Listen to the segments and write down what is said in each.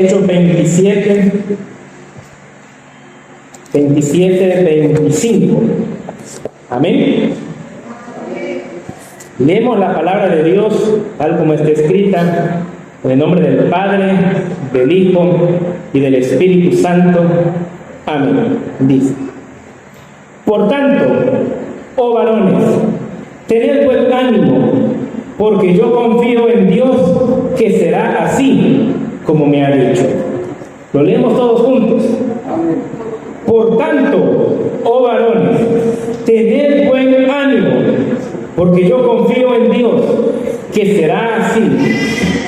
Hechos 27, 25. Amén. Leemos la palabra de Dios tal como está escrita, en el nombre del Padre, del Hijo y del Espíritu Santo. Amén. Dice: por tanto, oh varones, tened buen ánimo, porque yo confío en Dios que será así como me ha dicho. Lo leemos todos juntos. Por tanto, oh varones, tened buen ánimo, porque yo confío en Dios que será así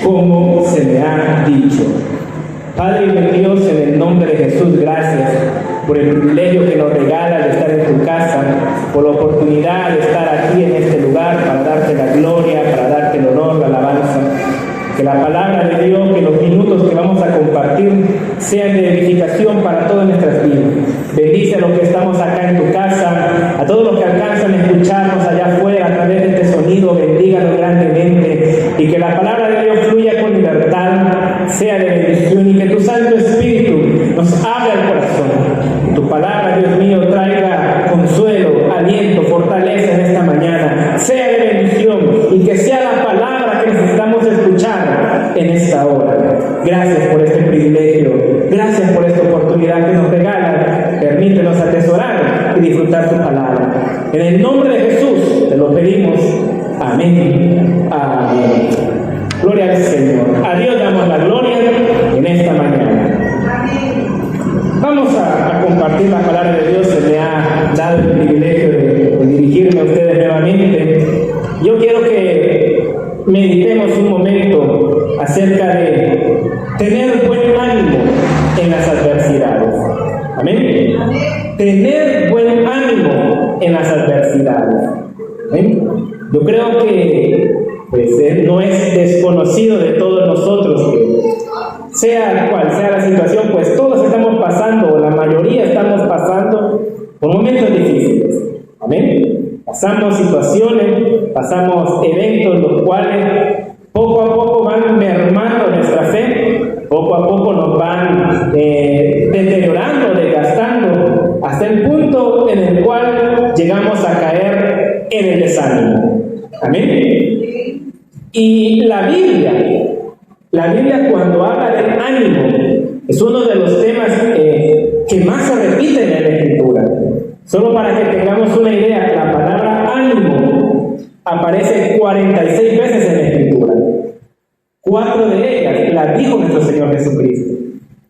como se me ha dicho. Padre y Dios, en el nombre de Jesús, gracias por el privilegio que nos regala de estar en tu casa, por la oportunidad de estar aquí en este lugar para darte la gloria, para darte el honor, la alabanza. Que la palabra de Dios, que los minutos que vamos a compartir sean de edificación para todas nuestras vidas. Bendice a los que estamos acá en tu casa, a todos los que alcanzan a escucharnos allá afuera a través de este sonido, bendíganos grandemente, y que la palabra de Dios fluya con libertad, sea de bendición, y que tu Santo Espíritu nos abra el corazón. Tu palabra, Dios mío, traiga consuelo, aliento, fortaleza en esta mañana, sea de bendición, y que sea la palabra que necesitamos escuchar en esta hora. Gracias por este privilegio, gracias por esta oportunidad que nos regala. Permítenos atesorar y disfrutar tu palabra. En el nombre de Jesús te lo pedimos. Amén. Amén. Gloria al Señor. A Dios damos la gloria en esta mañana. Vamos a compartir la palabra de Dios. Se me ha dado el privilegio de dirigirme a ustedes nuevamente. Yo quiero que meditemos un momento acerca de tener buen ánimo en las adversidades. Amén. Tener buen ánimo en las adversidades. ¿Amén? Yo creo que no es desconocido de todos nosotros que sea cual sea la situación, pues todos estamos pasando, o la mayoría estamos pasando por momentos difíciles. Amén. Pasamos situaciones, pasamos eventos los cuales poco a poco van mermando nuestra fe, poco a poco nos van deteriorando, desgastando, hasta el punto en el cual llegamos a caer en el desánimo. Amén. Y la Biblia cuando habla del ánimo, es uno de los temas que más se repiten en la Escritura. Solo para que tengamos una idea, la palabra ánimo aparece 46 veces en la Escritura. 4 de ellas las dijo nuestro Señor Jesucristo.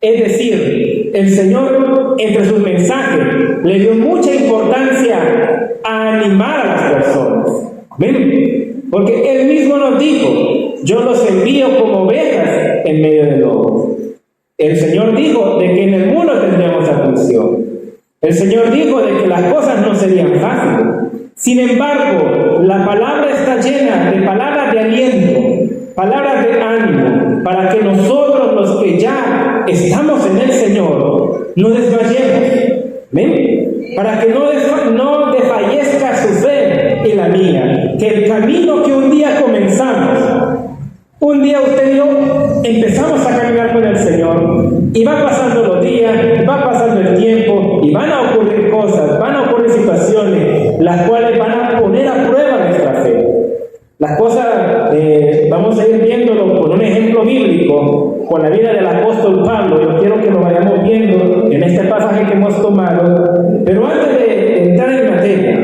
Es decir, el Señor, entre sus mensajes, le dio mucha importancia a animar a las personas. ¿Ven? Porque Él mismo nos dijo: yo los envío como ovejas en medio de lobos. El Señor dijo de que en el mundo tendríamos aflicción. El Señor dijo de que las cosas no serían fáciles. Sin embargo, la palabra está llena de palabras de aliento, palabras de ánimo, para que nosotros, los que ya estamos en el Señor, no desmayemos. ¿Ven? Para que no desfallezca su fe y la mía. Que el camino que un día comenzamos, un día usted y yo empezamos a caminar con el Señor, y va pasando los días, va pasando el tiempo, y van a ocurrir cosas, van a ocurrir situaciones, las cuales van a poner a prueba nuestra fe. Las cosas, vamos a ir viéndolo con un ejemplo bíblico, con la vida del apóstol Pablo. Yo quiero que lo vayamos viendo en este pasaje que hemos tomado. Pero antes de entrar en materia,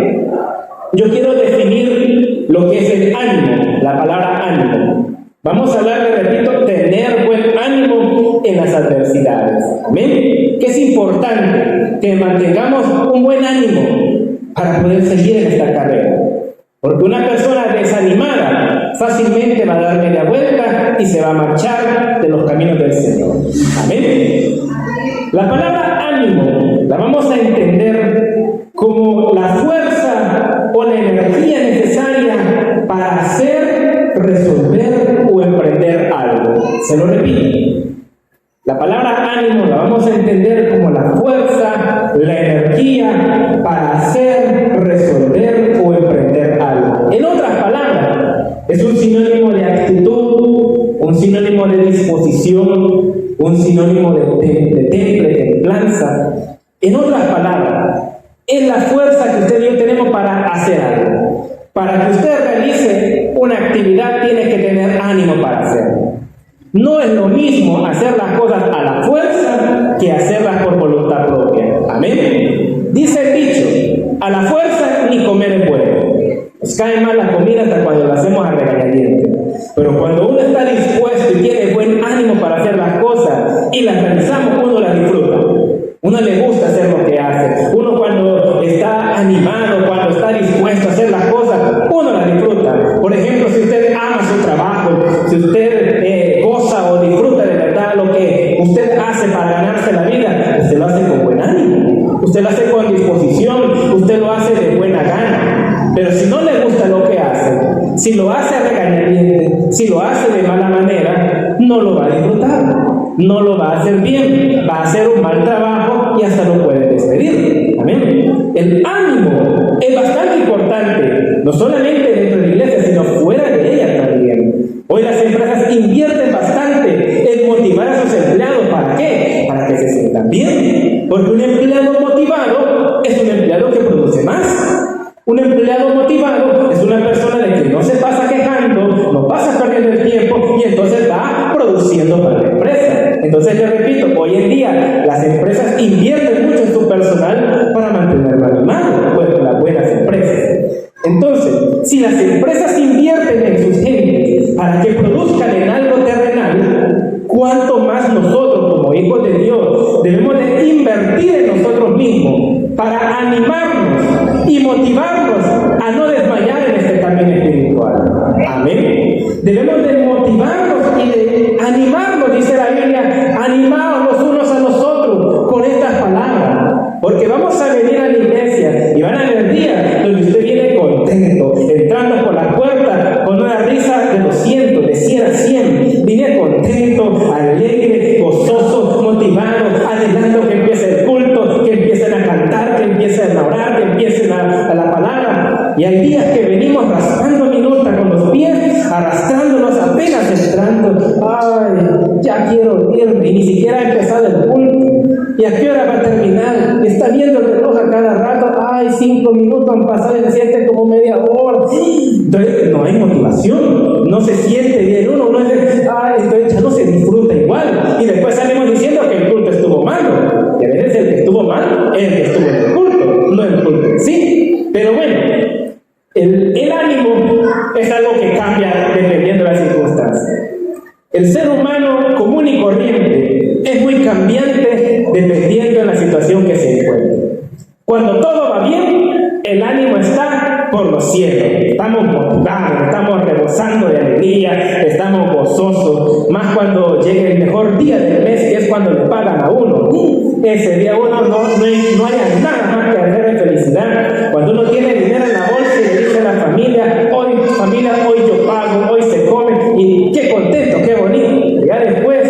yo quiero definir lo que es el ánimo, la palabra ánimo. Vamos a hablar, le repito, tener buen ánimo en las adversidades. Amén. Que es importante que mantengamos un buen ánimo para poder seguir en esta carrera. Porque una persona desanimada fácilmente va a dar media vuelta y se va a marchar de los caminos del Señor. Amén. La palabra ánimo la vamos a entender como la fuerza o la energía necesaria para hacer, resolver o emprender algo. Se lo repito. La palabra ánimo la vamos a entender como la fuerza, la energía para hacer, resolver o emprender algo. En otras palabras, es un sinónimo de actitud, un sinónimo de disposición, un sinónimo hacer algo. Para que usted realice una actividad tiene que tener ánimo para hacerlo. No es lo mismo hacer las cosas a la fuerza que hacerlas por voluntad propia. Amén. Dice el dicho, a la fuerza ni comer es bueno. Nos cae mal la comida hasta cuando lo hacemos a regañadientes. Pero cuando uno está dispuesto y tiene buen ánimo para hacer las cosas y las realizamos, uno las disfruta. Uno le gusta hacer lo que hace. Uno cuando está animado, cuando está dispuesto a hacer las cosas, uno las disfruta. Por ejemplo, si usted ama su trabajo, si usted goza o disfruta de verdad lo que usted hace para ganarse la vida, usted lo hace con buen ánimo. Usted lo hace con disposición, usted lo hace de buena gana. Pero si no le gusta lo que hace, si lo hace a regañadientes, si lo hace de mala manera, no lo va a disfrutar, no lo va a hacer bien, va a hacer un mal trabajo y hasta lo puede despedir. Amén. El ánimo es bastante importante, no solamente dentro de la iglesia, sino fuera de ella también. Hoy las empresas invierten bastante en motivar a sus empleados. ¿Para qué? Para que se sientan bien. Porque un empleado motivado es un empleado que produce más. Un empleado motivado es una persona de que no se pasa quejando, no pasa perdiendo el tiempo y entonces va produciendo para la empresa. Entonces yo repito, hoy en día las empresas invierten mucho en su personal para mantenerlo animado, pues las buenas empresas. Entonces, si las empresas invierten en sus gentes para que produzcan en algo terrenal, ¿cuánto más nosotros como hijos de Dios debemos de invertir en nosotros mismos para animarnos y motivarnos a no desmayar en este camino espiritual? Amén. Debemos de motivarnos y de animarnos, dice la Biblia, animados los unos a los otros con estas palabras, porque vamos a venir a la iglesia y van a haber días donde usted viene contento, entrando por la puerta con una risa de 200, de 100 a 100, viene contento, alegre, gozoso, motivado, anhelando que empiece el culto, que empiecen a cantar, que empiecen a orar, que empiecen a la palabra. Y hay días que venimos raspando minuta con los pies, arrastrándonos apenas entrando. Ay, ya quiero irme, y ni siquiera ha empezado el culto. ¿Y a qué hora va a terminar? Está viendo el reloj a cada rato. Ay, 5 minutos han pasado y se siente como media hora. Entonces, no hay motivación, no se siente bien uno dice, ay, entonces ya no se disfruta igual. Y después salimos diciendo que el culto estuvo malo. Y a veces el que estuvo mal es el que estuvo en el culto, no el culto en sí. Pero bueno, el ánimo es algo que cambia dependiendo de las circunstancias. El ser humano común y corriente es muy cambiante dependiendo de la situación que se encuentre. Cuando todo va bien, el ánimo está por los cielos. Estamos motivados, estamos rebosando de alegría, estamos gozosos. Más cuando llegue el mejor día del mes, que es cuando le pagan a uno. Ese día uno no haya nada más que hacer de felicidad. Cuando uno tiene dinero en la bolsa y le dice a la familia, hoy yo pago, hoy se come, y qué contento, qué bonito. Ya después,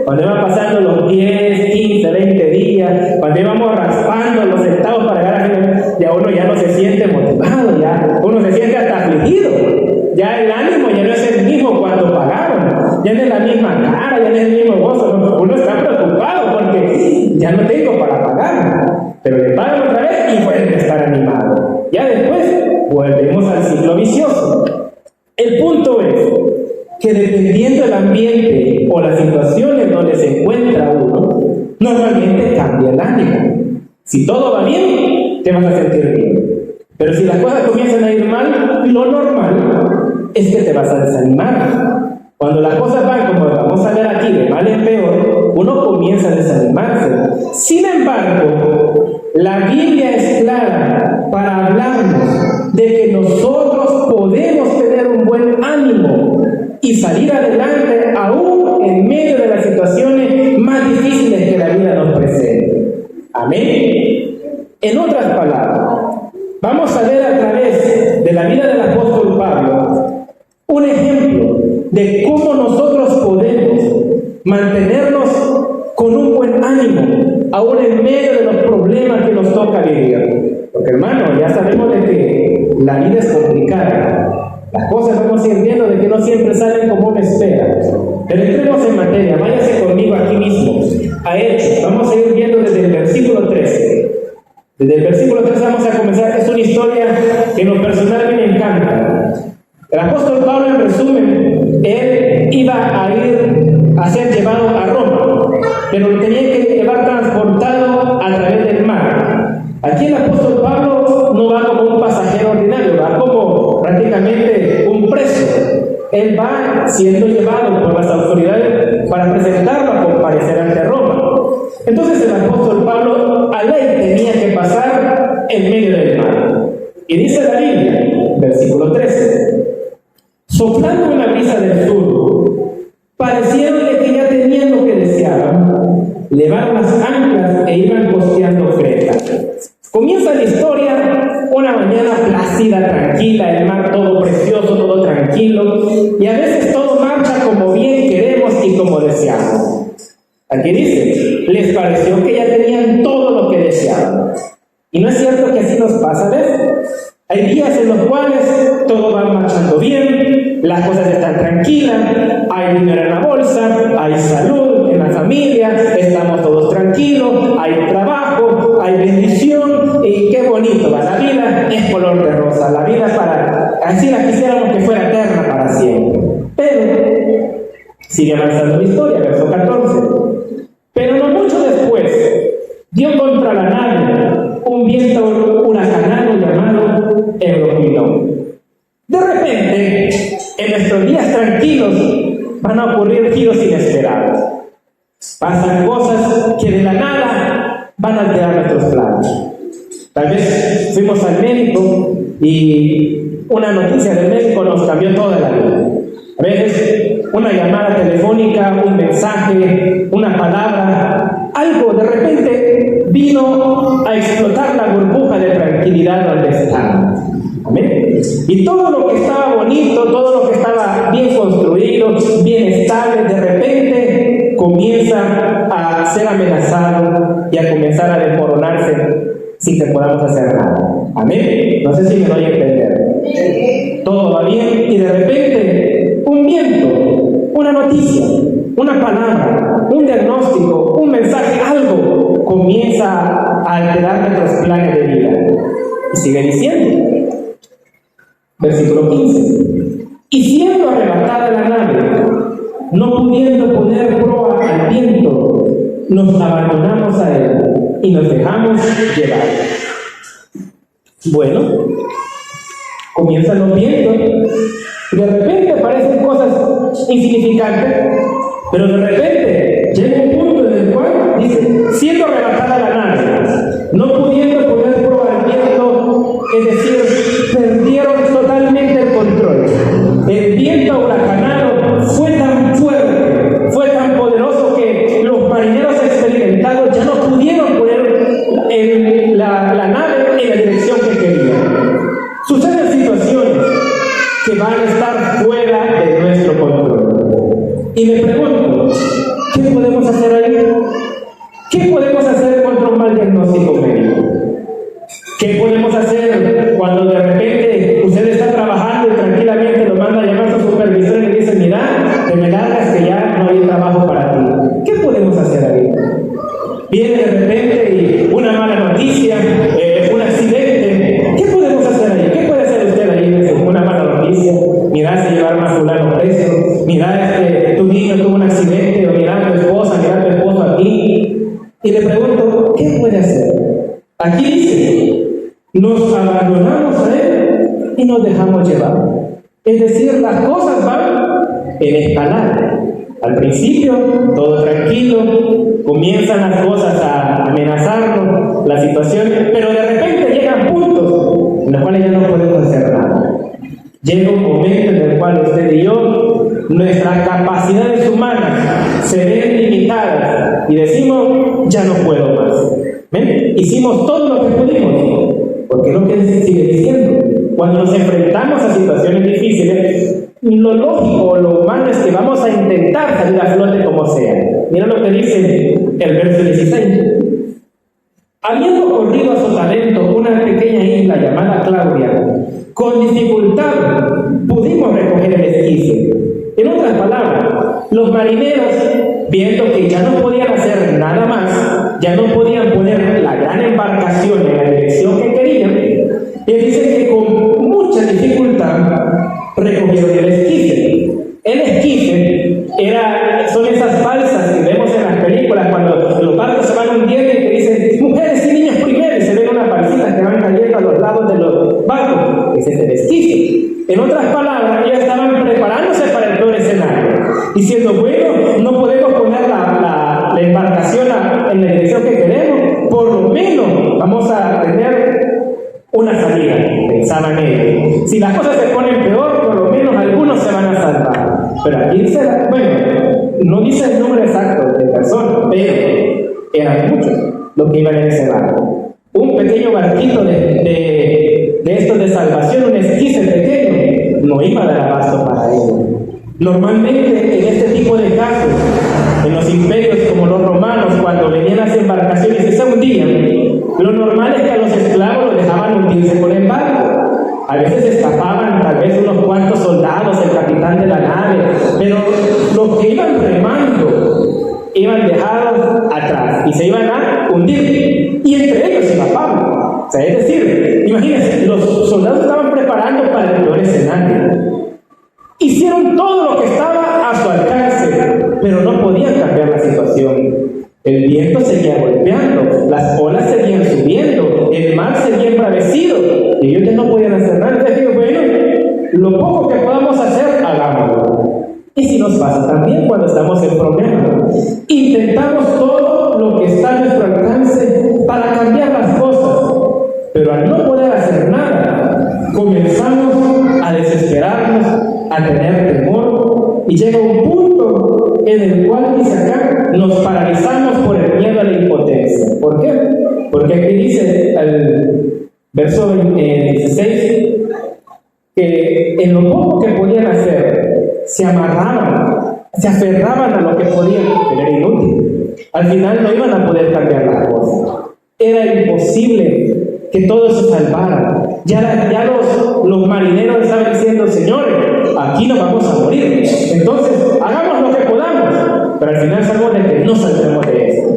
cuando van pasando los 10, 15, 20 días, cuando íbamos raspando los centavos para llegar a fin, ya uno ya no se siente motivado, ya uno se siente hasta afligido. Ya el ánimo ya no es el mismo cuando pagaron, ya no es la misma cara, ya no es el mismo gozo. Uno está preocupado porque ya no tengo para pagar, pero le pagan otra vez y vuelve a estar animado. Ya después volvemos al ciclo vicioso. El punto es que dependiendo del ambiente o la situación en donde se encuentra uno, normalmente cambia el ánimo. Si todo va bien, te vas a sentir bien. Pero si las cosas comienzan a ir mal, lo normal es que te vas a desanimar. Cuando las cosas van, como vamos a ver aquí, de mal en peor, uno comienza a desanimarse. Sin embargo, la Biblia es clara para hablarnos de que nosotros podemos tener un buen ánimo y salir adelante aún en medio de las situaciones más difíciles que la vida nos presenta. Amén. En otras palabras, vamos a ver a través de la vida del apóstol Pablo un ejemplo de cómo nosotros podemos mantenernos con un buen ánimo aún en medio de los problemas que nos toca vivir. Porque hermano, ya sabemos de que la vida es complicada. Las cosas vamos a ir viendo de que no siempre salen como uno espera. Pero entremos en materia, váyase conmigo aquí mismo a Hechos. Vamos a ir viendo desde el versículo 13. Desde el versículo 3 vamos a comenzar. Es una historia que en lo personal me encanta. El apóstol Pablo, en resumen, él iba a ir a ser llevado a Roma, pero lo tenía que llevar transportado a través del mar. Aquí el apóstol Pablo no va como un pasajero ordinario, va como prácticamente un preso. Él va siendo llevado por las autoridades para presentarlo a comparecer ante Roma. Entonces el apóstol Pablo a ley tenía que pasar en medio del mar. Y dice la Biblia, versículo 13, soplando una brisa del sur, parecieron que ya tenían lo que deseaban, levaron las anclas e iban costeando Creta. Comienza la historia, una mañana plácida, tranquila, el mar todo precioso, todo tranquilo, y a veces todo marcha como bien queremos y como deseamos. Aquí dice, les pareció que ya tenían todo lo que deseaban. Y no es cierto que así nos pasa, ¿ves? Hay días en los cuales todo va marchando bien, las cosas están tranquilas, hay dinero en la bolsa, hay salud en la familia, estamos todos tranquilos, hay trabajo, hay bendición, y qué bonito va. La vida es color de rosa, la vida así la quisiéramos que fuera eterna para siempre. Pero sigue avanzando la historia, verso 14. Pero no mucho después, dio contra la nave un viento huracanado llamado Euroclidón. De repente, en nuestros días tranquilos, van a ocurrir giros inesperados. Pasan cosas que de la nada van a alterar nuestros planes. Tal vez fuimos al médico y una noticia del médico nos cambió toda la vida. A veces una llamada telefónica, un mensaje, una palabra, algo de repente vino a explotar la burbuja de tranquilidad donde estábamos. Amén. Y todo lo que estaba bonito, todo lo que estaba bien construido, bien estable, de repente comienza a ser amenazado y a comenzar a desmoronarse sin que podamos hacer nada. Amén. No sé si me doy a entender. Todo va bien y de repente un viento, una noticia, una palabra, un diagnóstico, un mensaje, algo comienza a alterar nuestros planes de vida. Y sigue diciendo, versículo 15, y siendo arrebatada la nave, no pudiendo poner proa al viento, nos abandonamos a él y nos dejamos llevar. Bueno, comienzan los vientos y de repente parecen cosas insignificantes, pero de repente llega un punto en el cual dice, siendo arrebatada la nave, no pudiendo poner proa al viento, es decir, perdieron totalmente el control. El viento huracanado fue tan fuerte, fue tan poderoso que los marineros experimentados ya no pudieron poner la nave en la dirección que querían. Suceden situaciones que van a estar fuera de nuestro control. Y me pregunto, ¿qué podemos hacer ahí? ¿Qué podemos hacer contra un mal diagnóstico médico? ¿Qué podemos hacer cuando de repente usted está trabajando y tranquilamente lo manda a llamar a su supervisor y le dice, mira, te me largas que ya no hay trabajo para ti? ¿Qué podemos hacer ahí? Viene de repente y una mala noticia, un accidente. ¿Qué podemos hacer ahí? ¿Qué puede hacer usted ahí? Una mala noticia, mira, se llevaron a fulano preso, mira, tu niño tuvo un accidente, o mira, tu esposa, mira, tu esposo aquí. Y le pregunto, ¿qué puede hacer? Aquí dice, nos abandonamos a él y nos dejamos llevar. Es decir, las cosas van en escalada. Al principio, todo tranquilo, comienzan las cosas a amenazarnos, la situación, pero de repente llegan puntos en los cuales ya no podemos hacer nada. Llega un momento en el cual usted y yo, nuestras capacidades humanas se ven limitadas y decimos, ya no puedo más. ¿Ven? Hicimos todo lo que pudimos, porque es lo que sigue diciendo. Cuando nos enfrentamos a situaciones difíciles, lo lógico, lo humano es que vamos a intentar salir a flote como sea. Mira lo que dice el verso 16. Habiendo corrido a Sotavento, una pequeña isla llamada Claudia, con dificultad pudimos recoger el esquife. En otras palabras, los marineros, viendo que ya no podían hacer nada más, ya no podían poner la gran embarcación en la dirección que querían, y dicen que con mucha dificultad recogieron el esquife. El esquife son esas balsas que vemos en las películas cuando los barcos se van hundiendo y que dicen mujeres y niños primero, y se ven unas balsitas que van cayendo a los lados de los barcos. Ese es el esquife. En otras palabras, ellos estaban preparándose para el peor escenario, diciendo, bueno, no podemos poner la embarcación en la dirección que queremos, por lo menos vamos a tener una salida, pensaban ellos. Si las cosas se ponen peor, por lo menos algunos se van a salvar. Pero aquí dice, bueno, no dice el número exacto de personas, pero eran muchos los que iban en ese barco. Un pequeño barquito de estos de salvación, un esquife pequeño, no iba a dar abasto para ellos. Normalmente en este tipo de casos, en los imperios como los romanos, cuando venían las embarcaciones y se hundían, lo normal es que a los esclavos los dejaban hundirse con el barco. A veces escapaban tal vez unos cuantos soldados, el capitán de la nave, pero los que iban remando iban dejados atrás y se iban a hundir, y entre ellos se escapaban. O sea, es decir, imagínense, los soldados estaban preparando para el peor escenario. Hicieron todo lo que estaba a su alcance, pero no podían cambiar la situación. El viento seguía golpeando, las olas seguían subiendo, el mar seguía embravecido, y ellos ya no podían hacer nada. Entonces digo, bueno, lo poco que podamos hacer, hagámoslo. Y si nos pasa también cuando estamos en problemas, intentamos todo lo que está a nuestro alcance para cambiar las cosas, pero al no poder hacer nada, comenzamos a desesperarnos, a tener temor, y llega un punto en el cual, dice acá, nos paralizamos por el miedo a la impotencia. ¿Por qué? Porque aquí dice el verso 16 que en lo poco que podían hacer se amarraban, se aferraban a lo que podían, pero era inútil. Al final no iban a poder cambiar las cosas. Era imposible que todos se salvaran. Ya los marineros estaban diciendo, señores, aquí nos vamos a morir. Entonces, hagamos lo que podamos. Pero al final sabemos de que no saldremos de esto.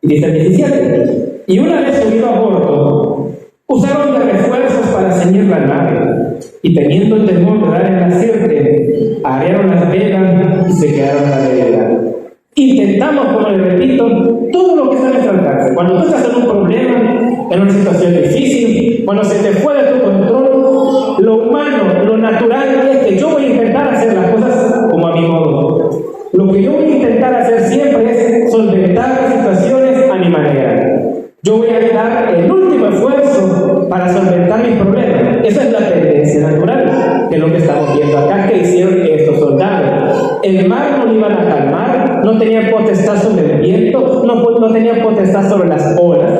Y dice el 17. Y una vez subido a bordo, usaron de refuerzos para ceñir la nave. Y teniendo temor de dar en la sirte, arriaron las velas y se quedaron a la deriva. Intentamos, como les repito, todo lo que está a nuestro alcance. Cuando tú estás en un problema, en una situación difícil, cuando se te fue de tu control, lo humano, lo natural es que yo voy a intentar hacer las cosas como a mi modo. Lo que yo voy a intentar hacer siempre es solventar las situaciones a mi manera. Yo voy a dar el último esfuerzo para solventar mis problemas. Esa es la tendencia natural, que es lo que estamos viendo acá, que hicieron estos soldados. El mar no lo iban a calmar, no tenían potestad sobre el viento, no tenían potestad sobre las olas.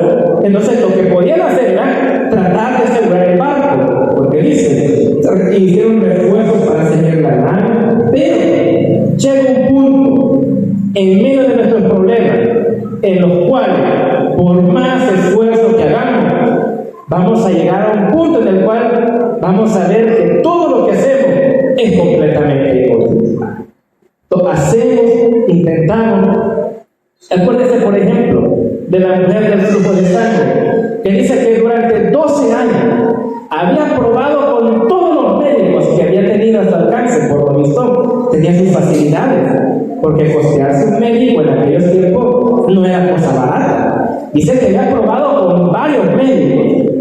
Entonces lo que podían hacer era tratar de asegurar el barco, porque dice, hicieron refuerzos para ceñir la nave, pero llega un punto en medio de nuestros problemas en los cuales, por más esfuerzo que hagamos, vamos a llegar a un punto en el cual vamos a ver que todo lo que hacemos es completamente inútil. Hacemos, intentamos. Acuérdense, por ejemplo, de la mujer del flujo de sangre, que dice que durante 12 años había probado con todos los médicos que había tenido a su alcance, por lo visto, tenía sus facilidades, porque costearse un médico en aquellos tiempos no era cosa barata. Dice que había probado con varios médicos,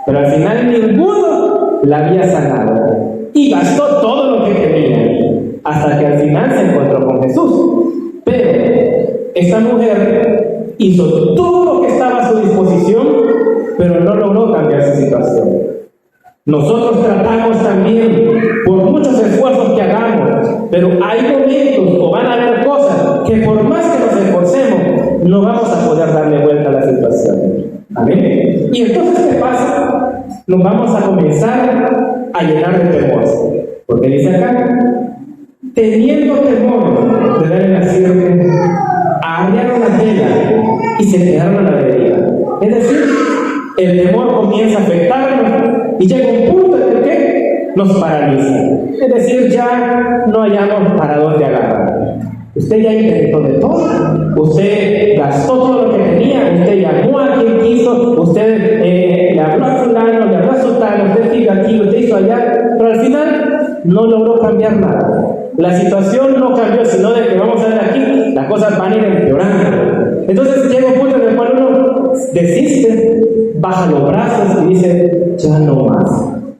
pero al final ninguno la había sanado, y gastó todo lo que tenía, hasta que al final se encontró con Jesús. Pero esta mujer hizo todo lo que estaba a su disposición, pero no logró cambiar su situación. Nosotros tratamos también, por muchos esfuerzos que hagamos, pero hay momentos o van a haber cosas que por más que nos esforcemos, no vamos a poder darle vuelta a la situación. ¿Amén? Y entonces, ¿qué pasa? Nos vamos a comenzar a llenar de temor. Porque dice acá, teniendo temor de dar en la sirte, arriaron la vela y se quedaron a la deriva. Es decir, el temor comienza a afectarnos y llega un punto en el que nos paraliza. Es decir, ya no hallamos para dónde agarrar. Usted ya intentó de todo, usted gastó todo lo que tenía, usted llamó a quien quiso, usted le habló a fulano, le habló a sotano, usted hizo aquí, usted hizo allá, pero al final no logró cambiar nada. La situación no cambió, sino de que vamos a ver aquí, las cosas van a ir empeorando. Entonces llega un punto en el cual uno desiste, baja los brazos y dice, ya no más,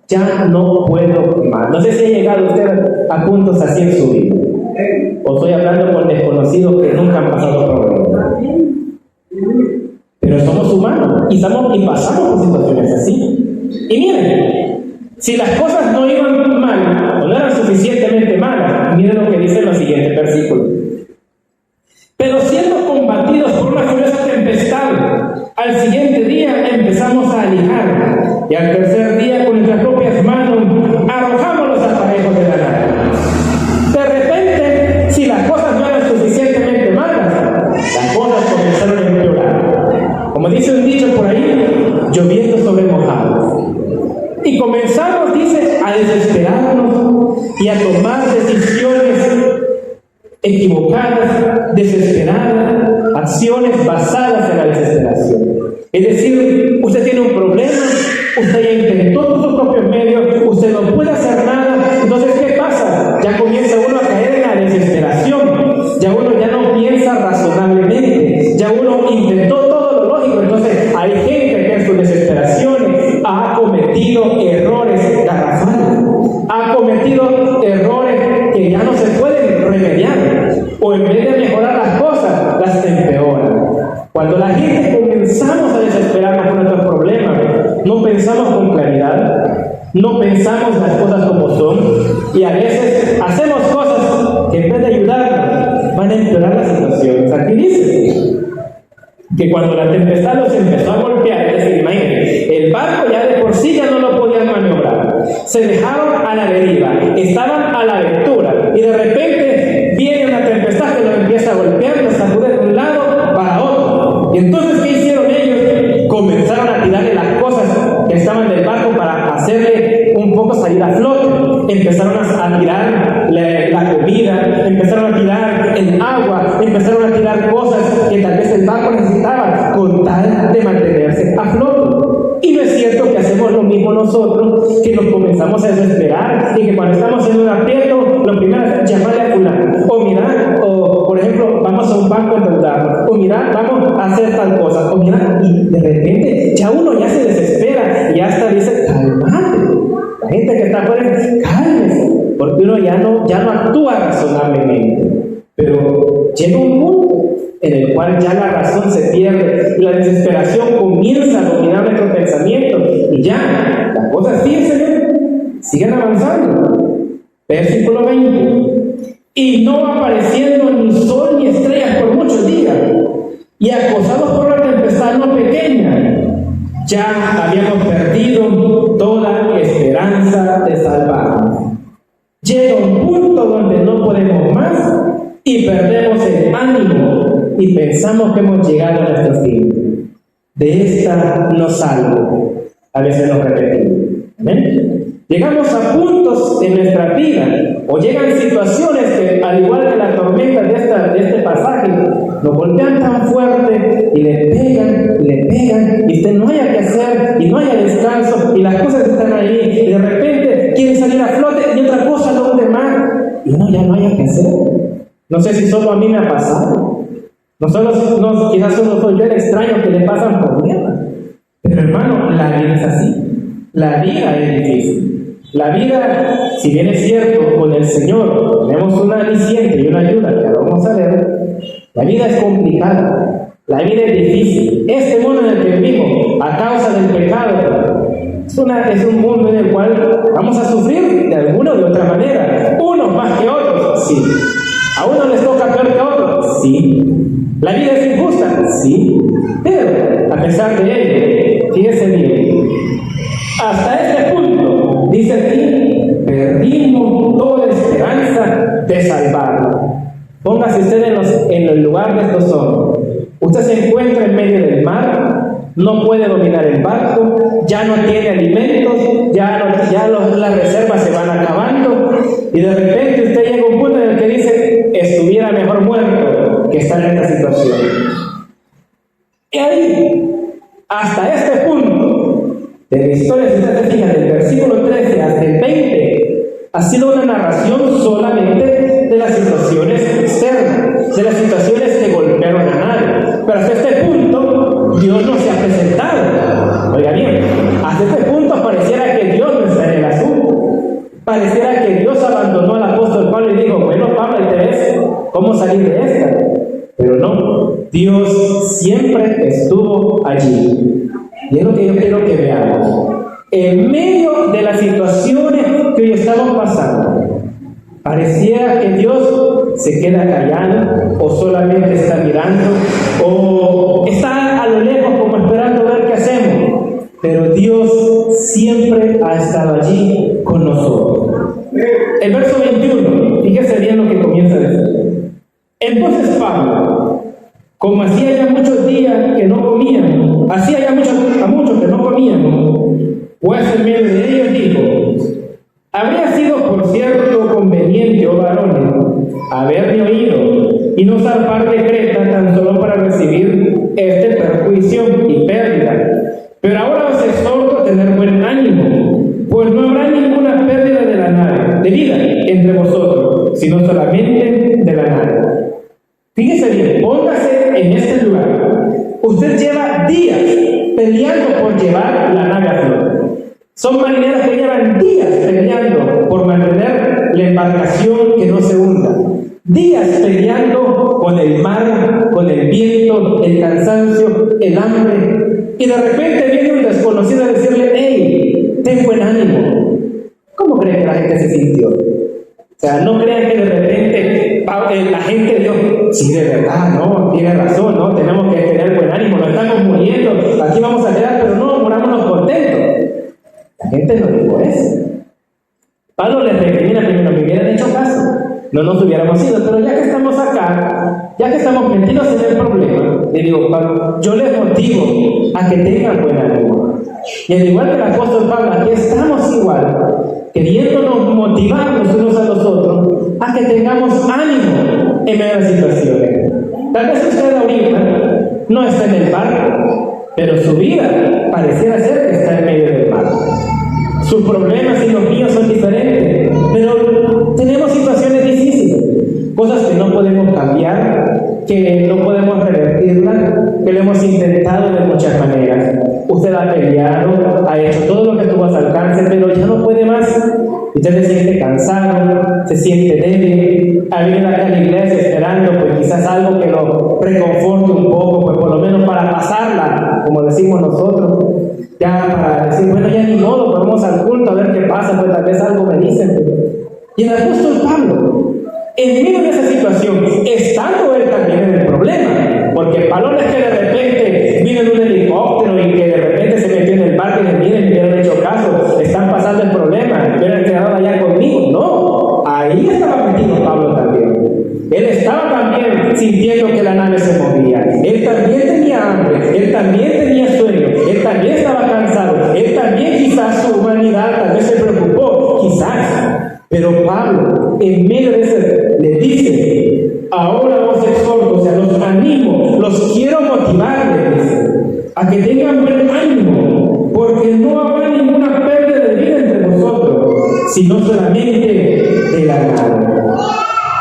ya no puedo más. No sé si ha llegado usted a puntos así en su vida, o estoy hablando con desconocidos que nunca han pasado problemas. Pero somos humanos y pasamos por situaciones así. Y miren, si las cosas no iban mal o no eran suficientemente malas, miren lo que dice en los siguientes versículos. Pero siendo combatidos por una furiosa tempestad, al siguiente día empezamos a alijar, y al tercer día con nuestras propias manos arrojamos los aparejos de la nave. De repente, si las cosas no eran suficientemente malas, las cosas comenzaron a empeorar. Como dice un dicho por ahí, lloviendo sobre mojados. Y comenzamos, dice, a desesperarnos y a tomar decisiones equivocadas, desesperadas, acciones basadas en la desesperación. Es decir, usted tiene un problema, usted ya intentó por sus propios medios, usted no puede hacer nada, entonces ¿qué pasa? Ya comienza uno a caer en la desesperación, ya uno ya no piensa razonablemente, ya uno intentó todo lo lógico, entonces hay gente que en sus desesperaciones ha cometido errores garrafales, ha cometido errores que ya no se pueden remediar, o en vez de mejorar las cosas, las empeoran. Cuando la gente comenzamos a desesperarnos por nuestros problemas, no pensamos con claridad, no pensamos las cosas como son, y a veces hacemos cosas que en vez de ayudarnos, van a empeorar las situaciones. Aquí dice que cuando la tempestad los empezó a golpear, es decir, imagínense, el barco ya de por sí ya no lo podían maniobrar, se dejaron a la deriva, estaban a la aventura, y de repente viene una tempestad que los empieza a golpear, los sacude de un lado para otro. Y entonces, ¿qué hicieron ellos? Comenzaron a tirarle las cosas que estaban del barco para hacerle un poco salir a flote. Empezaron a tirar la comida, empezaron a tirar el agua, empezaron a tirar cosas que tal vez el barco necesitaba con tal de mantenerse a flote. Y no es cierto que hacemos lo mismo nosotros, que nos comenzamos a desesperar y que cuando estamos en un aprieto, lo primero es llamarle a fulano, o mirar, o por ejemplo, vamos a un banco a endeudarnos, o mirar, vamos a hacer tal cosa, o mirar, y de repente ya uno ya se desespera y hasta dice, cálmate. La gente que está afuera, cálmese, porque uno ya no actúa razonablemente. Pero llega un punto en el cual ya la razón se pierde y la desesperación comienza a dominar nuestro pensamiento, y ya las cosas, fíjense, siguen avanzando. Versículo 20. Y no apareciendo ni sol ni estrellas por muchos días, y acosados por la tempestad no pequeña, ya habíamos perdido toda esperanza de salvarnos. Llega un punto donde no podemos más y perdemos el ánimo y pensamos que hemos llegado a nuestro fin. De esta no salgo. A veces nos repetimos. ¿Amén? Llegamos a puntos en nuestra vida, o llegan situaciones que, al igual que la tormenta de este pasaje, nos golpean tan fuerte y le pegan, y usted no haya que hacer, y no haya descanso, y las cosas están ahí, y de repente quiere salir a flote y otra cosa lo hunde más, y ya no haya que hacer. No sé si solo a mí me ha pasado, quizás solo soy yo el extraño que le pasan problemas, pero hermano, la vida es así, la vida es difícil. La vida, si bien es cierto, con el Señor tenemos una aliciente y una ayuda que ahora vamos a ver, la vida es complicada, la vida es difícil. Este mundo en el que vivimos, a causa del pecado, es un mundo en el cual vamos a sufrir de alguna o de otra manera, unos más que otros, sí. A unos les toca peor que a otros, sí. La vida es injusta, sí. Pero, a pesar de ello, fíjense bien, hasta este punto, dice aquí, perdimos toda esperanza de salvarlo. Póngase usted en el lugar de estos hombres. Usted se encuentra en medio del mar, no puede dominar el barco, ya no tiene alimentos, las reservas se van acabando, y de repente usted llega a un punto en el que dice, estuviera mejor muerto que estar en esta situación. Y ahí, hasta este punto, Pareciera que Dios abandonó al apóstol Pablo y dijo, bueno, Pablo, ahí te ves cómo salir de esta. Pero no, Dios siempre estuvo allí. Y es lo que yo quiero que veamos. En medio de las situaciones que hoy estamos pasando, pareciera que Dios se queda callado, o solamente está mirando, o está a lo lejos como esperando ver qué hacemos. Pero Dios siempre ha estado allí con nosotros. El verso 21, fíjese bien lo que comienza a decir. Entonces Pablo, como hacía ya muchos días que no comían, hacía ya muchos que no comían, pues en medio de ellos dijo, habría sido por cierto conveniente, oh varones, haberme oído y no zarpar de Creta tan solo para recibir este perjuicio y pérdida. Pero ahora os exhorto a tener buen ánimo, pues no habrá ninguna pérdida de la nave, de vida entre vosotros, sino solamente de la nave. Fíjese bien, póngase en este lugar. Usted lleva días peleando por llevar la nave a flote. Son marineros que llevan días peleando por mantener la embarcación que no se hunda. Días peleando con el mar, con el viento, el cansancio, el hambre. Y de repente viene un desconocido a decirle, hey, ten buen ánimo. ¿Cómo cree que la gente se sintió? O sea, no crean que de repente la gente dijo, sí, de verdad, no, tiene razón, no, tenemos que tener buen ánimo, nos estamos muriendo, aquí vamos a quedar, pero no, morámonos contentos. La gente no dijo eso. Pablo les recrimina primero, me hubieran hecho caso, no nos hubiéramos ido, pero ya que estamos acá, ya que estamos metidos en el problema, le digo, Pablo, yo les motivo a que tengan buen ánimo. Y al igual que el apóstol Pablo, aquí estamos igual, queriéndonos motivarnos unos a los otros, a que tengamos ánimo en medio de situaciones. Tal vez usted ahorita no está en el barco, pero su vida pareciera ser que está en medio del barco. Sus problemas y los míos son diferentes, pero tenemos situaciones difíciles, cosas que no podemos cambiar, que no podemos revertirlas, que lo hemos intentado de muchas maneras. Usted ha peleado, ha hecho todo lo que tuvo a su alcance, pero ya no puede más. Usted se siente cansado, se siente débil, ha venido acá a la iglesia esperando pues quizás algo que lo reconforte un poco, pues por lo menos para pasarla, como decimos nosotros, ya para decir, bueno, ya ni modo, pues vamos al culto a ver qué pasa, pues tal vez algo me dicen. Y el apóstol Pablo, en medio de esa situación, estando él también en el problema, porque Pablo no es que de repente vino en un helicóptero y que de repente se metió en el barco y le miren, me hubieran hecho caso, están pasando el problema, hubieran quedado allá conmigo. No, ahí estaba metido Pablo también. Él estaba también sintiendo que la nave se movía. Él también tenía hambre, él también tenía sueño, él también estaba cansado, él también quizás su humanidad tal vez se preocupó, quizás. Pero Pablo, en medio de eso, le dice, ahora os exhorto, o sea, los animo, los quiero motivar, le dice, a que tengan buen ánimo, porque no habrá ninguna pérdida de vida entre vosotros, sino solamente de la nave.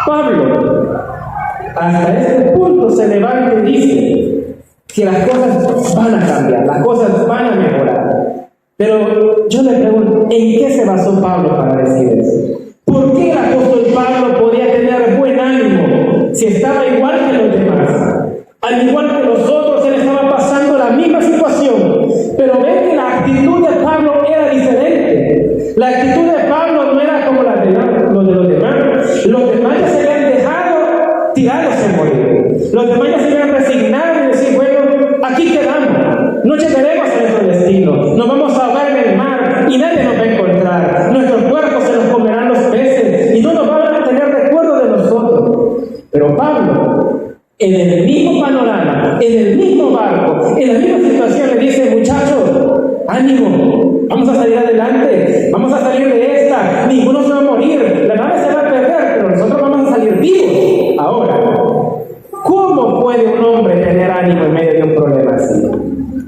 Pablo, hasta este punto se levanta y dice que las cosas van a cambiar, las cosas van a mejorar. Pero yo le pregunto, ¿en qué se basó Pablo para decir eso? ¿Por qué el apóstol Pablo podía tener buen ánimo si estaba igual que los demás? Al igual que los otros, él estaba pasando la misma situación. Pero ven que la actitud de Pablo era diferente. La actitud de Pablo no era como la de los demás. Los demás ya se habían dejado tirados en morir. Los demás ya se habían resignado y decir, bueno, aquí quedamos. No llegaremos a nuestro destino. Nos vamos a ahogar en el mar y nadie nos va a encontrar. Nuestros cuerpos se los comerán los peces y no nos van a tener recuerdo de nosotros. Pero Pablo, en el mismo panorama, en el mismo barco, en la misma situación, le dice, muchachos, ánimo, vamos a salir adelante, vamos a salir de esta, ninguno se va a morir, la nave se va a perder, pero nosotros vamos a salir vivos. Ahora, ¿cómo puede un hombre tener ánimo en medio de un problema así?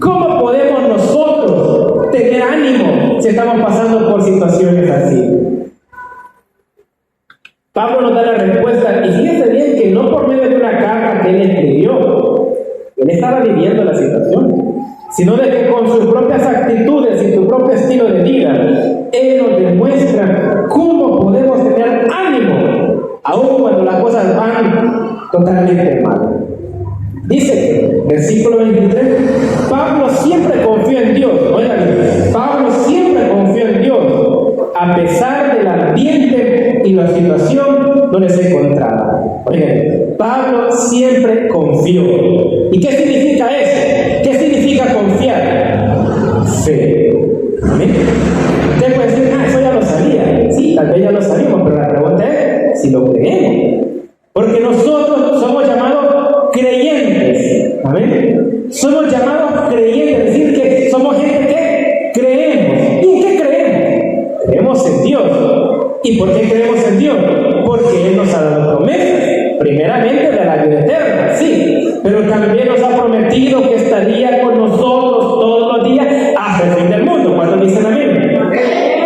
¿Cómo podemos nosotros tener ánimo si estamos pasando por situaciones así? Pablo nos da la respuesta, y fíjense bien que no por medio de una carta que él escribió, él estaba viviendo la situación. sino de que con sus propias actitudes y su propio estilo de vida, Él nos demuestra cómo podemos tener ánimo, aun cuando las cosas van totalmente mal. Dice, versículo 23, Pablo siempre confió en Dios. Oigan, Pablo siempre confió en Dios, a pesar del ambiente y la situación donde se encontraba. Oigan, Pablo siempre confió. ¿Y qué significa eso? ¿Qué significa confiar? Fe. ¿Amén? Usted puede decir, eso ya lo sabía. Sí, tal vez ya lo sabíamos, pero la pregunta es si lo creemos. Porque nosotros somos llamados creyentes. ¿Amén? Somos llamados creyentes, es decir, que somos gente que creemos. ¿Y en qué creemos? Creemos en Dios. ¿Y por qué creemos en Dios? Porque Él nos ha dado promesas. Primeramente de la vida eterna, sí, pero también nos ha prometido que estaría con nosotros todos los días hasta el fin del mundo. ¿Cuántos dicen amén?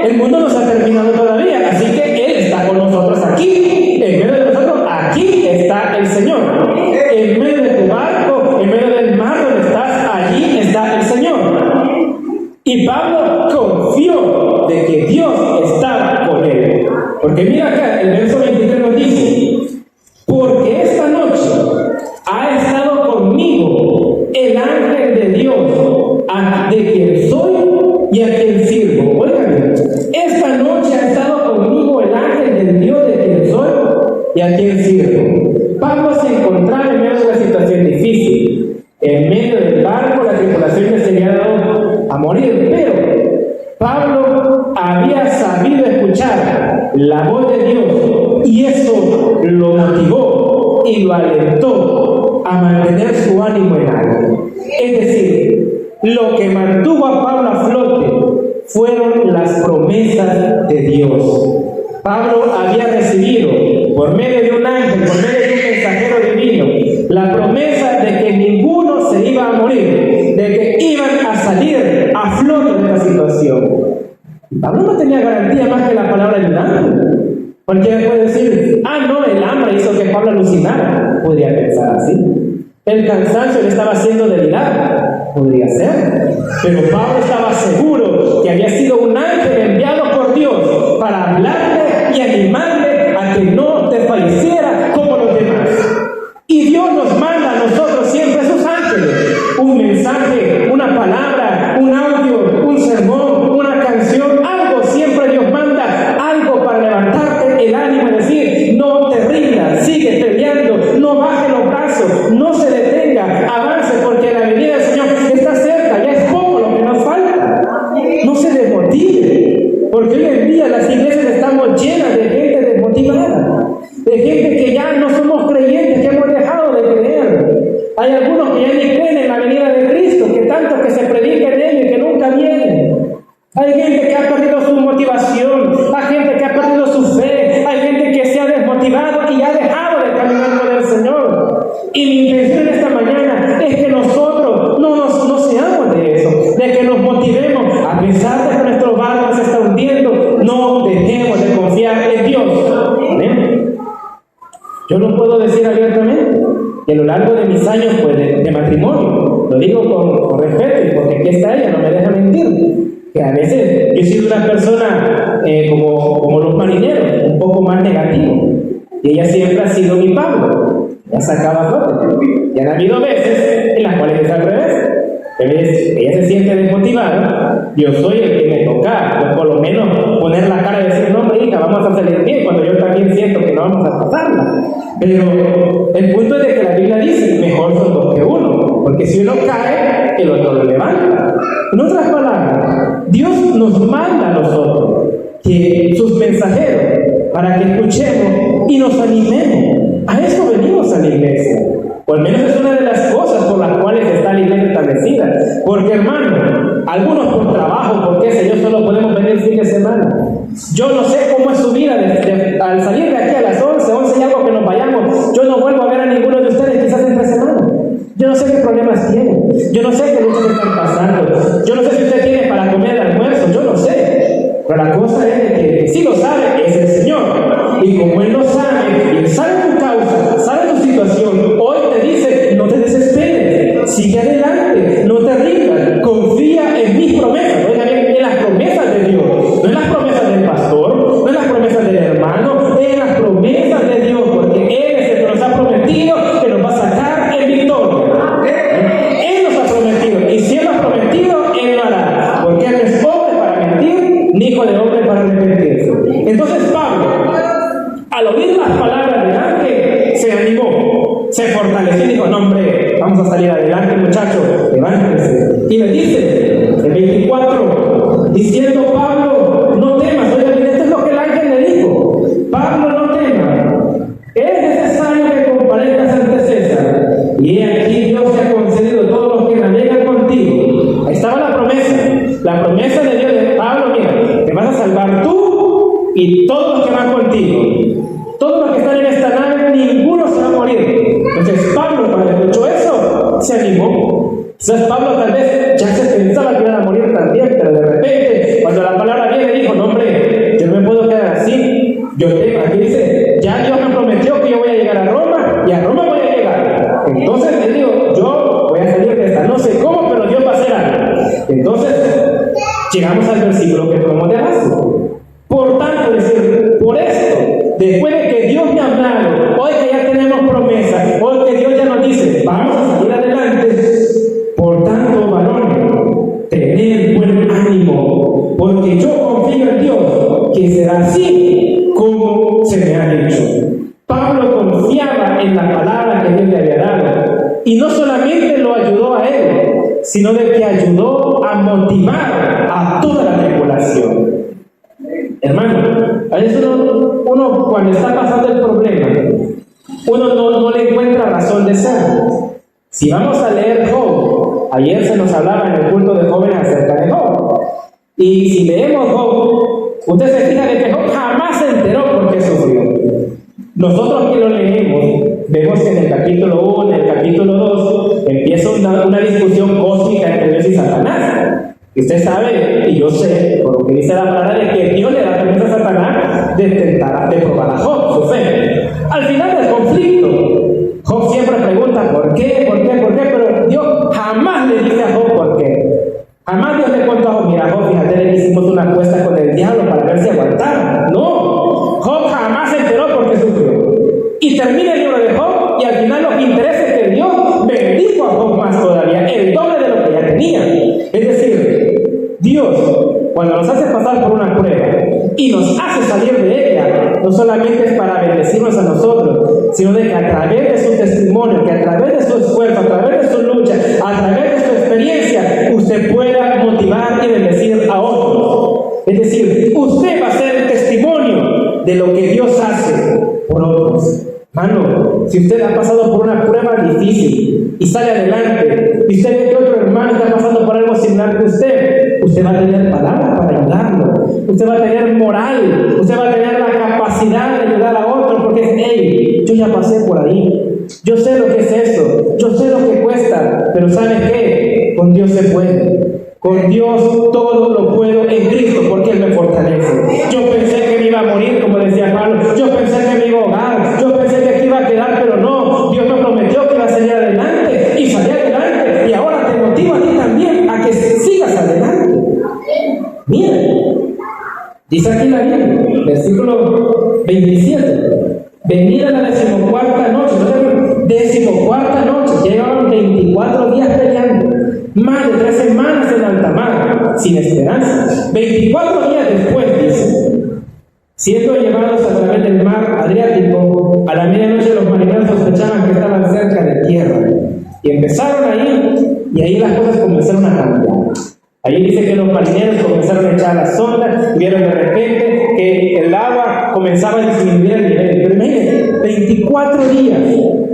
El mundo no se ha terminado todavía, así que Él está con nosotros aquí. En medio de nosotros, aquí está el Señor. En medio de tu barco, en medio del mar donde estás, allí está el Señor. Y Pablo confió de que Dios estaba con él. Porque mira acá, el verso 23 nos dice: porque esta noche ha estado conmigo el ángel de Dios, de quien soy y a quien sirvo. Oigan, esta noche ha estado conmigo el ángel de Dios, de quien soy y a quien sirvo. Pablo se encontraba en medio de una situación difícil. En medio del barco, la tripulación le se había dado a morir, pero Pablo había sabido escuchar la voz de Dios y eso lo motivó y lo alentó a mantener su ánimo en alto. Es decir, lo que mantuvo a Pablo a flote fueron las promesas de Dios. Pablo había recibido por medio de un ángel, por medio de un mensajero divino, la promesa de que ninguno se iba a morir, de que iban a salir a flote de la situación. Pablo no tenía garantía más que la palabra del ángel. Cualquiera puede decir, no, el hambre hizo que Pablo alucinara. Podría pensar así. El cansancio le estaba haciendo delirar. Podría ser. Pero Pablo estaba seguro que había sido un ángel enviado por Dios para hablarle y animarle a que no desfalleciera como los demás. Y Dios nos manda a nosotros siempre sus ángeles. Un mensaje, una palabra, un audio, un sermón, una canción, algo siempre Dios manda, algo para levantarte el ánimo y decir, no te rindas, sigue peleando, no baje los brazos, no se detenga, avance porque la venida del Señor está cerca, ya es poco lo que nos falta. No se desmotive, porque hoy en día las iglesias estamos llenas de gente desmotivada, de gente que ya no somos creyentes, que hemos dejado de creer. Hay algunos que ya ni creen en la venida de Cristo, que tanto que se predica en ellos y que nunca vienen. Hay gente que ha perdido su motivación, hay gente que ha perdido su fe, hay gente que se ha desmotivado y ha dejado de caminar con el Señor. Y mi intención esta mañana es que nosotros no seamos de eso, de que nos motivemos, a pesar de que nuestro barco se está hundiendo, no dejemos de confiar en Dios. ¿Amén? Yo no puedo decir abiertamente que a lo largo de mis años de matrimonio, lo digo con respeto y porque aquí está ella, no me deja mentir, que a veces yo he sido una persona como los marineros, un poco más negativo, y ella siempre ha sido mi Pablo, ya sacaba flote. Y han habido veces en las cuales es al revés. Ella se siente desmotivada, yo soy el que me toca, pues por lo menos poner la cara y decir, no hombre hija, vamos a salir bien, cuando yo también siento que no vamos a pasarla. Pero el punto es de que la Biblia dice, mejor son dos que uno, porque si uno cae, el otro lo levanta. En otras palabras, Dios nos manda a nosotros, que sus mensajeros, para que escuchemos y nos animemos. A eso venimos a la iglesia. O al menos es una de las cosas por las cuales está la iglesia establecida. Porque, hermano, algunos por trabajo, por qué sé yo, solo podemos venir el fin de semana. Yo no sé cómo es su vida al salir de aquí a las 11 y algo que nos vayamos. Yo no vuelvo a ver a ninguno de ustedes quizás entre semana. Yo no sé qué problemas tienen. Yo no sé qué luchas están pasando. Yo no sé si usted tiene para comer el almuerzo. Yo no sé. Pero la cosa es que si lo sabe es el Señor. Y como Él lo sabe, y Él sabe tu causa, sabe tu situación, hoy te dice, no te desesperes, sigue adelante, no te rindas, se fortaleció y dijo, no hombre, vamos a salir adelante muchachos, levántense. Y le dice, el 24, diciendo Pablo, no temas. Oigan, esto es lo que el ángel le dijo. Pablo, no temas. Es necesario que comparezcas ante César. Y he aquí Dios te ha concedido todos los que navegan contigo. Ahí estaba la promesa. La promesa de Dios de Pablo, mira, te vas a salvar tú y todos los que van contigo. Todos los que están en esta nave, ninguno se va a morir. Entonces Pablo, cuando escuchó eso, se animó. Quizás Pablo tal vez ya se pensaba que iban a morir también, pero de repente, cuando la palabra viene, dijo, no hombre, yo no me puedo quedar así. Yo tengo, aquí dice, ya Dios me prometió que yo voy a llegar a Roma, y a Roma voy a llegar. Entonces le digo, yo voy a salir de esta, no sé cómo, pero Dios va a hacer algo. Entonces, llegamos al versículo que tomamos de abajo. Por tanto, decir, por esto, después de que Dios me ha hablado, hoy que ya tenemos promesa, hoy que Dios ya nos dice, vamos a salir adelante, por tanto, varones, tened buen ánimo, porque yo confío en Dios, que será así como se me ha dicho. Pablo confiaba en la palabra que Dios le había dado, y no solamente lo ayudó a él, sino de que ayudó a motivar a toda la tripulación. Hermano, a veces uno cuando está pasando el problema, uno no le encuentra razón de ser. Si vamos a leer Job, ayer se nos hablaba en el culto de jóvenes acerca de Job. Y si leemos Job, usted se fija de que Job jamás se enteró por qué sufrió. Nosotros que lo leemos, vemos que en el capítulo 1, en el capítulo 2, empieza una discusión cósmica entre Dios y Satanás. Y usted sabe, y yo sé, por lo que dice la palabra, de que Dios le da permiso a Satanás de probar a Job, su fe. Al final del conflicto, Job siempre pregunta ¿por qué? Pero Dios jamás le dice a Job por qué. Jamás Dios le contó a Job, mira Job, fíjate que hicimos una apuesta con el diablo para ver si aguantaba. No, Job jamás se enteró por qué sufrió. Y termina el libro de Job, y al final los intereses que Dios bendijo a Job más todavía, el doble de lo que ya tenía. Es decir, Dios, cuando nos hace pasar por una prueba y nos hace salir de ella, no solamente es para bendecirnos a nosotros, sino de que a través de su testimonio, que a través de su esfuerzo, a través de su lucha, a través de su experiencia, usted pueda motivar y bendecir a otros. Es decir, usted va a ser el testimonio de lo que Dios hace por otros. Hermano, si usted ha pasado por una prueba difícil y sale adelante, y usted ve que otro hermano está pasando por algo similar que usted va a tener palabras para ayudarlo, usted va a tener moral, usted va a tener la capacidad de ayudar a otro, porque es, hey, yo ya pasé por ahí, yo sé lo que es eso, yo sé lo que cuesta, pero ¿sabes qué? Con Dios se puede. Con Dios todo lo puedo en Cristo, porque Él me fortalece. Yo pensé que me iba a morir, como decía Pablo. Yo pensé que me iba a ahogar. Yo pensé que aquí iba a quedar, pero no. Dios me prometió que iba a salir adelante. Y salí adelante. Y ahora te motivo a ti también a que sigas adelante. Mira, dice aquí la Biblia, versículo 27. Venid a la 14ª noche. ¿No? 14ª noche. Llevaban 24 días peleando. Más de 3 semanas en alta mar, sin esperanza. 24 días después, dice, siendo llevados a través del mar Adriático, a la medianoche los marineros sospechaban que estaban cerca de tierra. Y empezaron ahí, y ahí las cosas comenzaron a cambiar. Ahí dice que los marineros comenzaron a echar la sonda, y vieron de repente que el agua comenzaba a disminuir el nivel. Pero imagínense, 24 días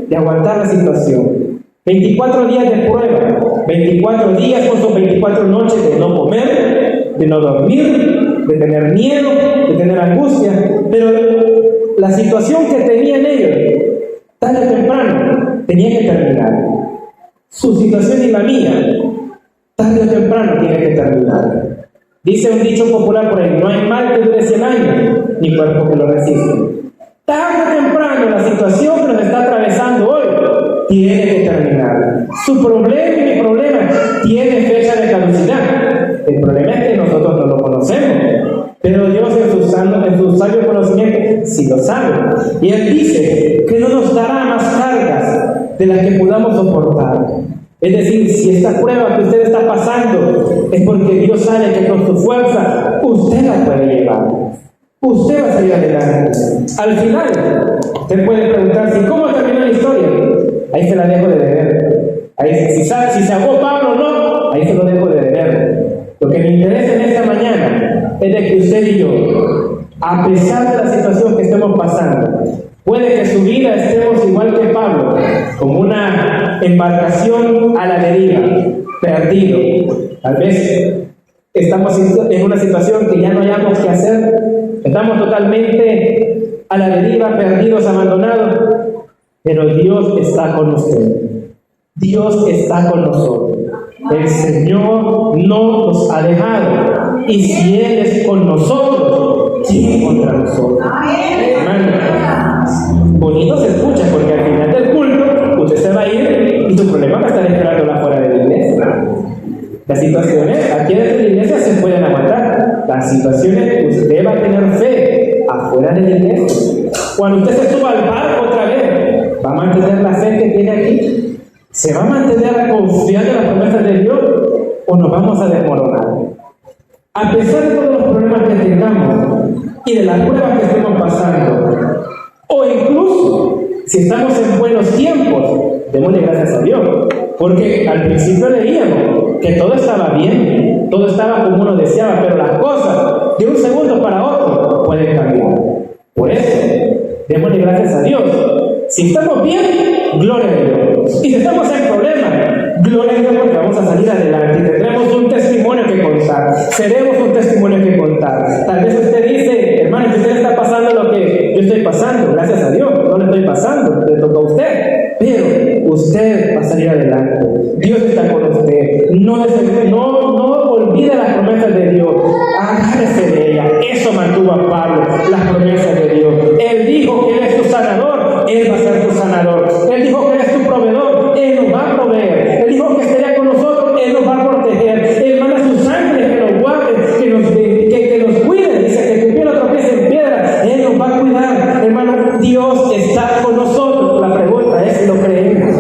de aguantar la situación. 24 días de prueba, 24 días con sus 24 noches de no comer, de no dormir, de tener miedo, de tener angustia, pero la situación que tenían ellos, tarde o temprano, tenía que terminar. Su situación y la mía, tarde o temprano, tiene que terminar. Dice un dicho popular por ahí, no hay mal que dure 100 años, ni cuerpo que lo resista. Tarde o temprano, la situación que nos está atravesando hoy, tiene que terminar. Su problema y mi problema tiene fecha de caducidad. El problema es que nosotros no lo conocemos, pero Dios en su sabio conocimiento sí lo sabe. Y Él dice que no nos dará más cargas de las que podamos soportar. Es decir, si esta prueba que usted está pasando es porque Dios sabe que con su fuerza usted la puede llevar. Usted va a salir adelante. Al final, usted puede preguntarse, ¿cómo terminó la historia? ahí se la dejo de deber. Ahí, si se ahogó Pablo o no, ahí se lo dejo de deber. Lo que me interesa en esta mañana es de que usted y yo, a pesar de la situación que estemos pasando, puede que su vida estemos igual que Pablo, como una embarcación a la deriva, perdido. Tal vez estamos en una situación que ya no hayamos que hacer, estamos totalmente a la deriva, perdidos, abandonados, pero Dios está con usted. Dios está con nosotros. El Señor no nos ha dejado. Y si Él es con nosotros, ¿quién contra nosotros? Hermano, bonito se escucha porque al final del culto usted se va a ir y tu problema va a estar esperándola fuera de la iglesia. Las situaciones aquí dentro de la iglesia se pueden aguantar. Las situaciones usted va a tener fe afuera de la iglesia. Cuando usted se suba al barco otra vez, ¿va a mantener la fe que tiene aquí? ¿Se va a mantener confiando en las promesas de Dios o nos vamos a desmoronar? A pesar de todos los problemas que tengamos y de las pruebas que estemos pasando, o incluso si estamos en buenos tiempos, démosle gracias a Dios, porque al principio leíamos que todo estaba bien, todo estaba como uno deseaba, pero las cosas de un segundo para otro pueden cambiar. Por eso, démosle gracias a Dios. Si estamos bien, gloria a Dios. Y si estamos en problemas, gloria a Dios, porque vamos a salir adelante y tendremos un testimonio que contar. Seremos un testimonio que contar. Tal vez usted dice, hermano, que usted le está pasando lo que yo estoy pasando. Gracias a Dios, no le estoy pasando, le toca a usted. Pero usted va a salir adelante. Dios está con usted. No olvide las promesas de Dios. Agárrese de ella. Eso mantuvo a Pablo, las promesas de Dios. Él dijo que Él es tu sanador. Él va a ser tu sanador. Él dijo que Él es tu proveedor. Él nos va a proveer. Él dijo que estaría con nosotros. Él nos va a proteger. Él manda sus ángeles que nos guarden, que nos cuiden. Dice que tu pie no tropiece en piedra. Él nos va a cuidar. Hermano, Dios está con nosotros. La pregunta es si lo creemos.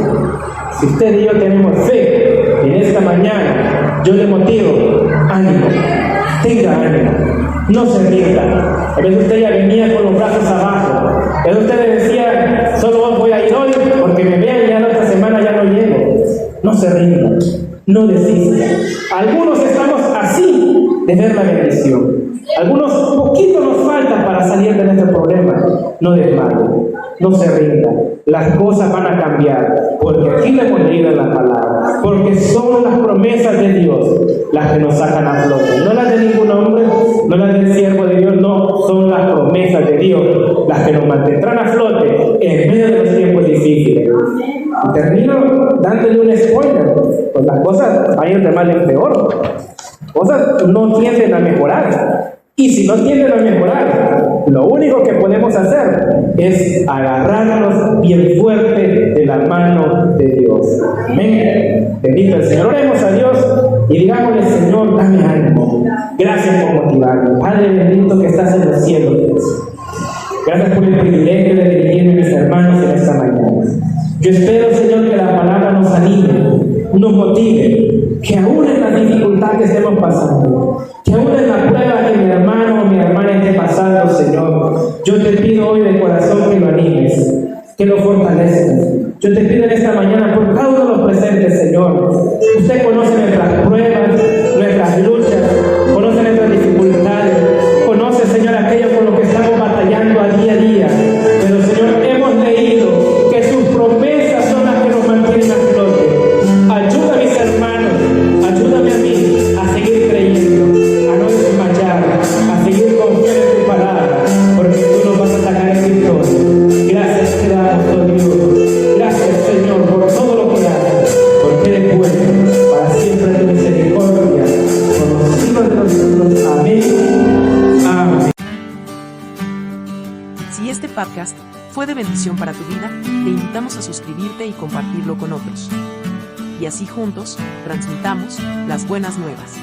Si usted y yo tenemos fe, en esta mañana yo le motivo, ánimo, tenga ánimo, no se rinda. A veces usted ya venía con los brazos abajo. A veces usted le decía, solo voy a ir hoy porque me vean ya la otra semana ya no llego. No se rinda, no desista. Algunos estamos así de ver la bendición. Algunos poquito nos falta para salir de nuestro problema. No desmaye, no se rinda. Las cosas van a cambiar, porque aquí le hemos leído en la palabra, porque son las promesas de Dios las que nos sacan a flote, no las de ningún hombre, no las del siervo de Dios, no, son las promesas de Dios las que nos mantendrán a flote en medio de los tiempos difíciles. Y termino dándole un spoiler, pues las cosas van a ir de mal en peor, cosas no tienden a mejorar. Y si no tienden a mejorar, lo único que podemos hacer es agarrarnos bien fuerte de la mano de Dios. Amén. Bendito el Señor. Oremos a Dios y digámosle, Señor, dame ánimo. Gracias por motivarme. Padre bendito que estás en los cielos. Gracias por el privilegio de dirigirme a mis hermanos en esta mañana. Yo espero, Señor, que la palabra nos anime, nos motive, que aún en la dificultad que estemos pasando, que aún en la prueba que mi hermano o mi hermana esté pasando, Señor, yo te pido hoy de corazón que lo animes, que lo fortalezcas. Yo te pido en esta mañana por cada uno de los presentes, Señor. Usted conoce nuestras pruebas, nuestras luchas, conoce nuestras dificultades, conoce, Señor, aquello con lo que estamos batallando a día. Pero, Señor, hemos leído que sus promesas son las que nos mantienen a flote. Ayuda a mis hermanos, ayúdame a mí a seguir creyendo, a no desmayar, a seguir confiando en tu palabra, porque tú nos vas a sacar en victoria. Gracias te damos, oh Dios. Gracias, Señor, por todo lo que haces, porque eres bueno, para siempre tu misericordia, por los siglos de los siglos. Amén. Amén. Si este podcast fue de bendición para tu vida, te invitamos a suscribirte y compartirlo con otros. Y así juntos, transmitamos las buenas nuevas.